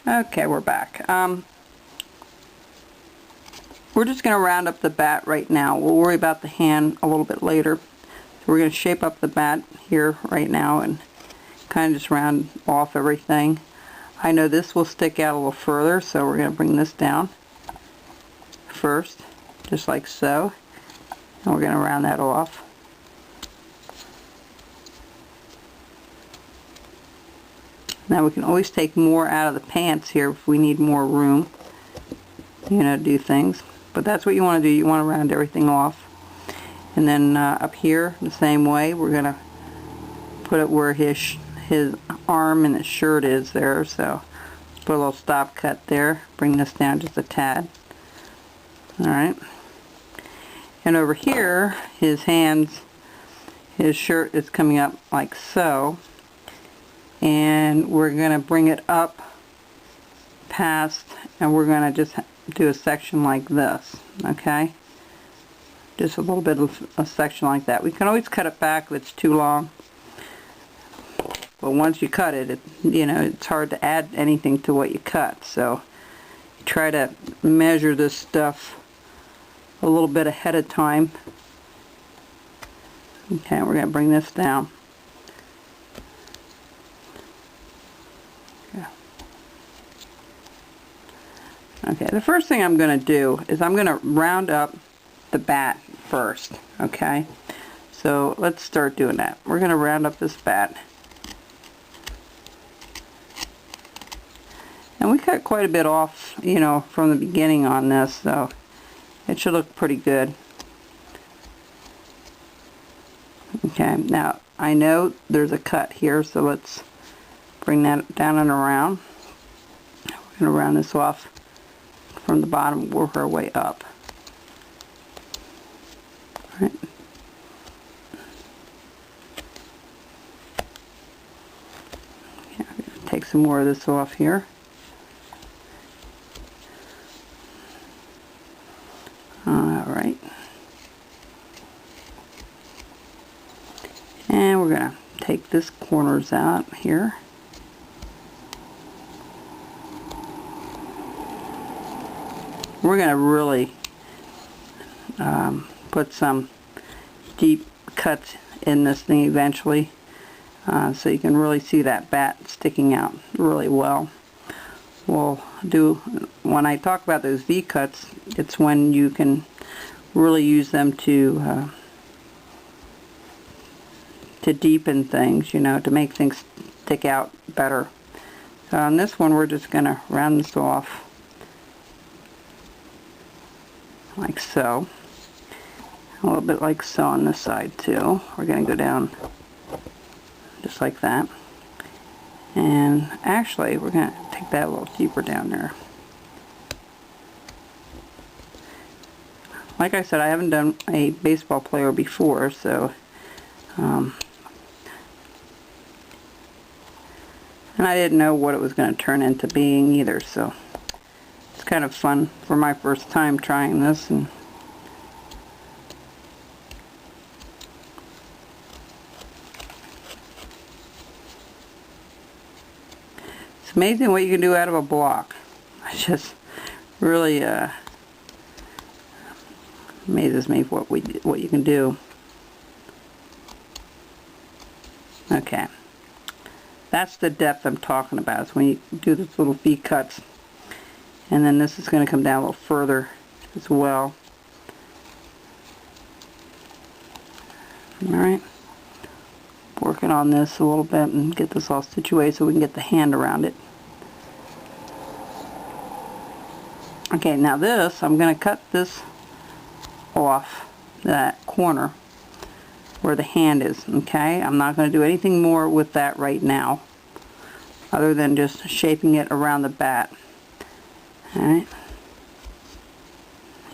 Okay, we're back. We're just going to round up the bat right now. We'll worry about the hand a little bit later. So we're going to shape up the bat here right now and kind of just round off everything. I know this will stick out a little further, so we're going to bring this down first, just like so. And we're going to round that off. Now we can always take more out of the pants here if we need more room, you know, to do things. But that's what you want to do. You want to round everything off. And then up here, the same way, we're going to put it where his arm and his shirt is there. So put a little stop cut there. Bring this down just a tad. Alright. And over here, his hands, his shirt is coming up like so. And we're going to bring it up past, and we're going to just do a section like this, okay? Just a little bit of a section like that. We can always cut it back if it's too long, but once you cut it, you know, it's hard to add anything to what you cut, so try to measure this stuff a little bit ahead of time. Okay, we're going to bring this down. Okay, the first thing I'm going to do is I'm going to round up the bat first, okay? So let's start doing that. We're going to round up this bat. And we cut quite a bit off, you know, from the beginning on this, so it should look pretty good. Okay, now I know there's a cut here, so let's bring that down and around. We're going to round this off from the bottom, work our way up. All right. Yeah, take some more of this off here. Alright. And we're going to take this corners out here. We're going to really put some deep cuts in this thing eventually, so you can really see that bat sticking out really well. We'll do, when I talk about those V cuts, it's when you can really use them to deepen things, you know, to make things stick out better. So on this one, we're just going to round this off like so. A little bit like so on this side too. We're going to go down just like that. And actually, we're going to take that a little deeper down there. Like I said, I haven't done a baseball player before, so and I didn't know what it was going to turn into being either, so it's kind of fun for my first time trying this. And it's amazing what you can do out of a block. It just really amazes me what you can do. Okay, that's the depth I'm talking about. It's when you do these little V cuts. And then this is going to come down a little further as well. Alright. Working on this a little bit and get this all situated so we can get the hand around it. Okay, now this, I'm going to cut this off that corner where the hand is. Okay, I'm not going to do anything more with that right now other than just shaping it around the bat. Alright,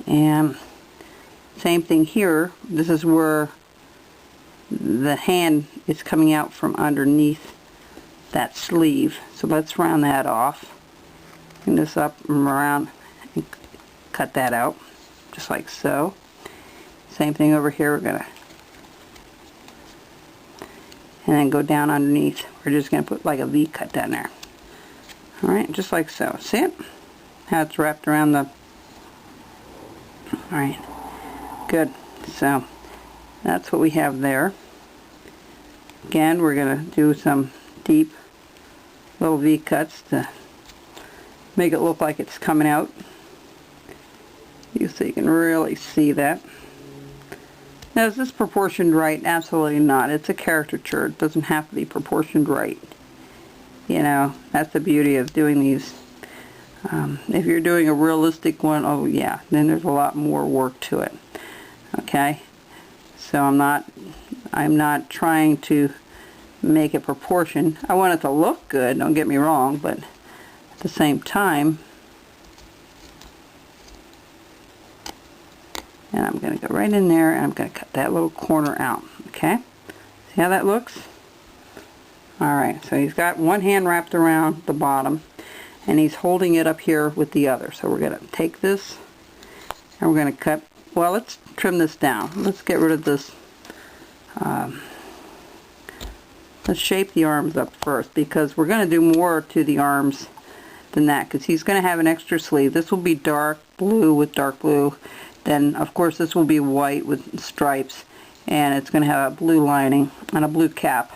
and same thing here. This is where the hand is coming out from underneath that sleeve. So let's round that off. Bring this up and around and cut that out, just like so. Same thing over here. We're going to, and then go down underneath. We're just going to put like a V cut down there. Alright, just like so. See it? How it's wrapped around the... Alright, good. So, that's what we have there. Again, we're going to do some deep little V-cuts to make it look like it's coming out. So you can really see that. Now, is this proportioned right? Absolutely not. It's a caricature. It doesn't have to be proportioned right. You know, that's the beauty of doing these. If you're doing a realistic one, oh yeah, then there's a lot more work to it. Okay, so I'm not trying to make it proportioned. I want it to look good, don't get me wrong, but at the same time, and I'm going to go right in there and I'm going to cut that little corner out. Okay, see how that looks? Alright, so he's got one hand wrapped around the bottom and he's holding it up here with the other. So we're going to take this and we're going to cut, well, let's trim this down. Let's get rid of this. Let's shape the arms up first because we're going to do more to the arms than that because he's going to have an extra sleeve. This will be dark blue with dark blue. Then, of course, this will be white with stripes and it's going to have a blue lining and a blue cap.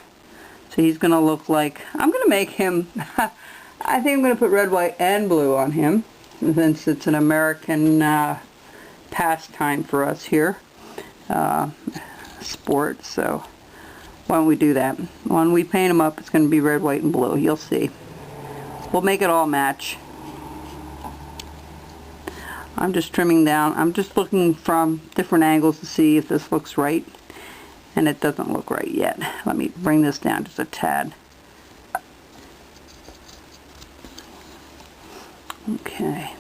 So he's going to look like, I'm going to make him, I think I'm going to put red, white, and blue on him, since it's an American pastime for us here, sport, so why don't we do that? When we paint him up, it's going to be red, white, and blue, you'll see. We'll make it all match. I'm just trimming down, I'm just looking from different angles to see if this looks right. And it doesn't look right yet. Let me bring this down just a tad. Okay.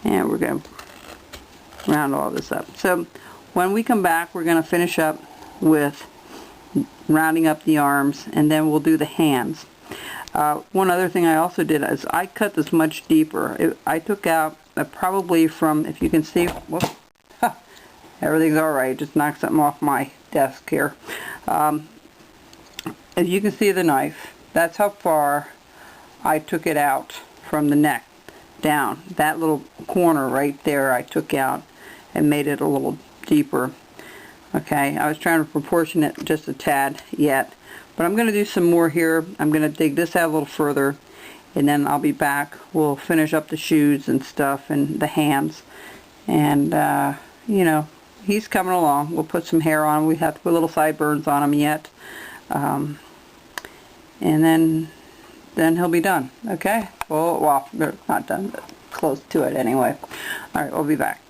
And we're going to round all this up. So when we come back, we're going to finish up with rounding up the arms, and then we'll do the hands. One other thing I also did is I cut this much deeper. I took out probably from, if you can see, whoops. Everything's alright, just knocked something off my desk here. As you can see the knife, that's how far I took it out from the neck down. That little corner right there I took out and made it a little deeper. Okay, I was trying to proportion it just a tad yet, but I'm going to do some more here. I'm going to dig this out a little further and then I'll be back. We'll finish up the shoes and stuff and the hands, and you know, he's coming along. We'll put some hair on him. We have to put little sideburns on him yet. And then he'll be done. Okay? Well, they're not done, but close to it anyway. Alright, we'll be back.